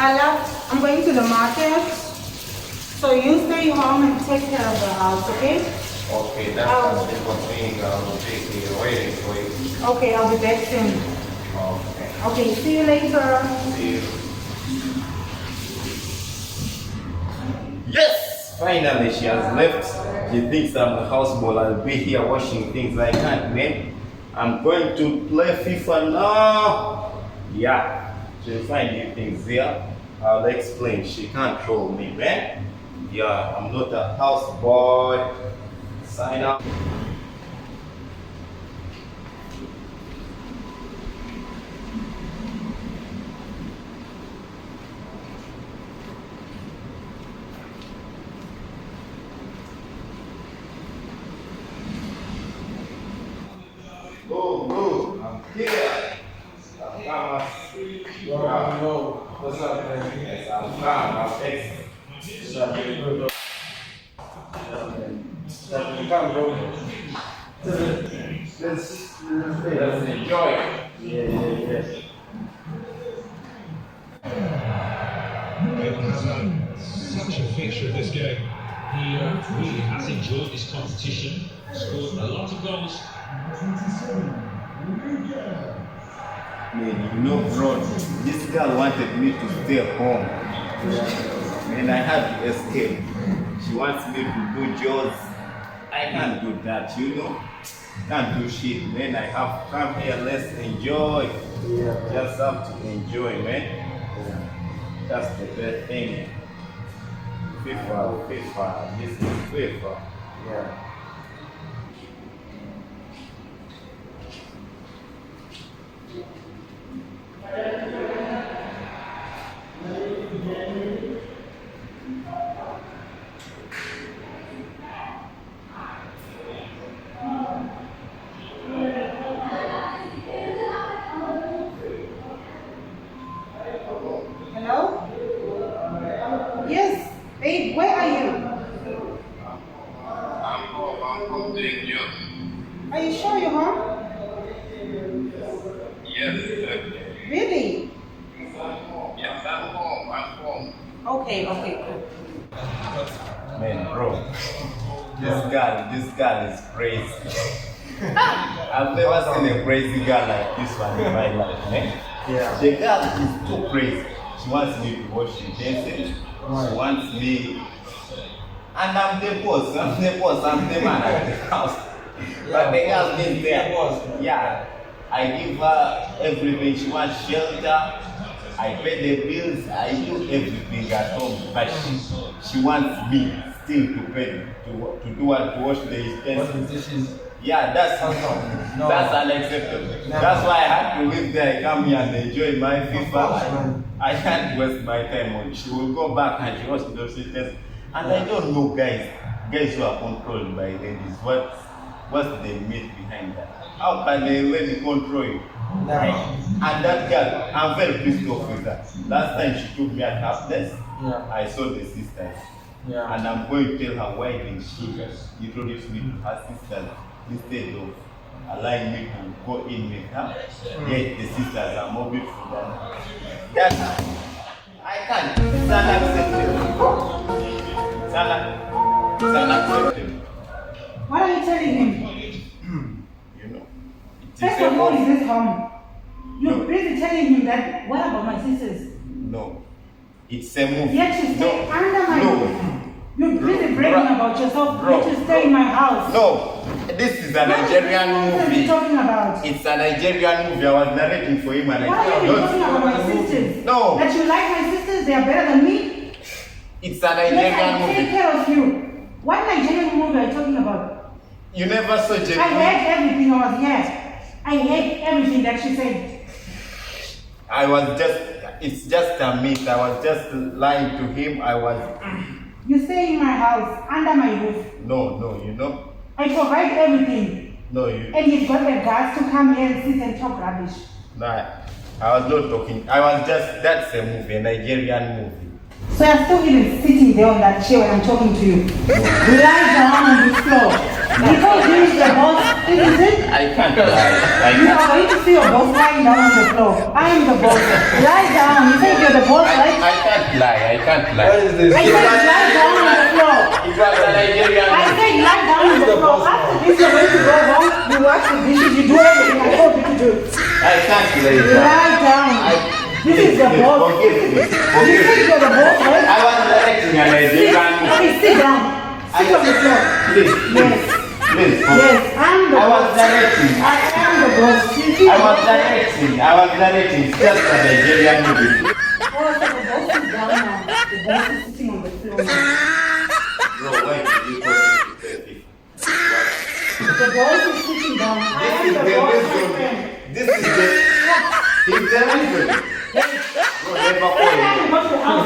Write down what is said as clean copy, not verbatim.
I'm going to the market. So you stay home and take care of the house, okay? Okay, that's something for me. I'll take it waiting for you. Okay, I'll be back soon. Okay. Okay, see you later. See you. Yes! Finally, she has left. She thinks I'm the houseboy. I'll be here washing things. I can't, man. I'm going to play FIFA now. Yeah, she'll find new things here. I'll explain. She can't troll me, man. Yeah, I'm not a houseboy. Sign up. Oh, I'm here. I'm Thomas. Yo, what's up, man? Yes, I'm Thomas. What's up, man? Come, bro. Let's enjoy it. Yeah. Bale has had such a fixture of this game. He really has enjoyed this competition, scored a lot of goals. Man, you know, bro, this girl wanted me to stay home. And I had to escape. She wants me to do jobs. I can't do that, you know? Can't do shit, man. I have to come here, let's enjoy. Just have to enjoy, man. That's the best thing. FIFA, this is FIFA. Yeah. Hello? Yes, babe, where are you? I'm home doing jobs. Are you sure you're home? Yes, Really? yes, I'm home. Okay, cool. Man, bro, this girl is crazy. I've never seen a crazy girl like this one in my life, man. Yeah. The girl is too crazy. She wants me to wash utensils. She wants me, and I'm the boss, I'm the man at the house. But the girl is there. Yeah, I give her everything. She wants shelter. I pay the bills. I do everything at home. But she wants me still to pay to do what, to wash the utensils. Yeah, that's unacceptable. No. That's why I had to live there. I come here and enjoy my FIFA. I can't waste my time on. She will go back and she wants those systems. And I don't know, guys who are controlled by ladies. What's the myth behind that? How can a lady control you? No. And that girl, I'm very pissed off with that. Last time she took me at half desk, Yeah. I saw the sisters. Yeah. And I'm going to tell her why didn't she introduce me to her sisters instead of allowing me to go in with her. Yet the sisters are more beautiful than her. That I can't. It's unacceptable. It's unacceptable. What are you telling him? You know. It First is of all, a is this home? You're No. busy telling him that, what about my sisters? no. It's a movie. Yet you stay No. under my No. roof. You're busy bragging about yourself, Bro. yet you stay in my house. No. This is a Nigerian What are you movie. talking about? It's a Nigerian movie. I was narrating for him and Why are you talking about my don't. sisters? No. That you like my sisters, they are better than me? It's a Yes, Nigerian I take movie. care of you. What Nigerian movie are you talking about? You never saw I Jerry. heard everything I was here. I heard everything that she said. It's just a myth. I was just lying to him. You stay in my house, under my roof. No, you know. I provide everything. No, you. And you've got the guts to come here and sit and talk rubbish. Nah, I was not talking. That's a movie, a Nigerian movie. So you're still even sitting there on that chair when I'm talking to you. Lie down on the floor. Because you is the boss, isn't it? I can't lie. I You can't. are going to see your boss lying down on the floor. I am the boss. Lie down. You think you're the boss, right? I can't lie. I can't What lie. is this? I said lie down on the floor. You are the Nigerian. I said lie down on the floor. After this, you're going to go home. You wash the dishes. You do everything I told you to do. I can't lay down. Lie down. This is the boss. Forgive me. You Forgive think me. you're the boss, right? I was directing a Nigerian. Okay, sit down. Sit on the floor. Please, Yes. please. Yes, I'm the I was boss. directing. I am the boss. You see I the was boss? directing. I was directing. Just a Nigerian movie. Oh, so the boss is down now. The boss is sitting on the floor now. No, why did you put me to say this? The boss is sitting down. I This am is the the boss, my reason. friend. This is the. It's the reason. No, never call Every time me. you go to the house,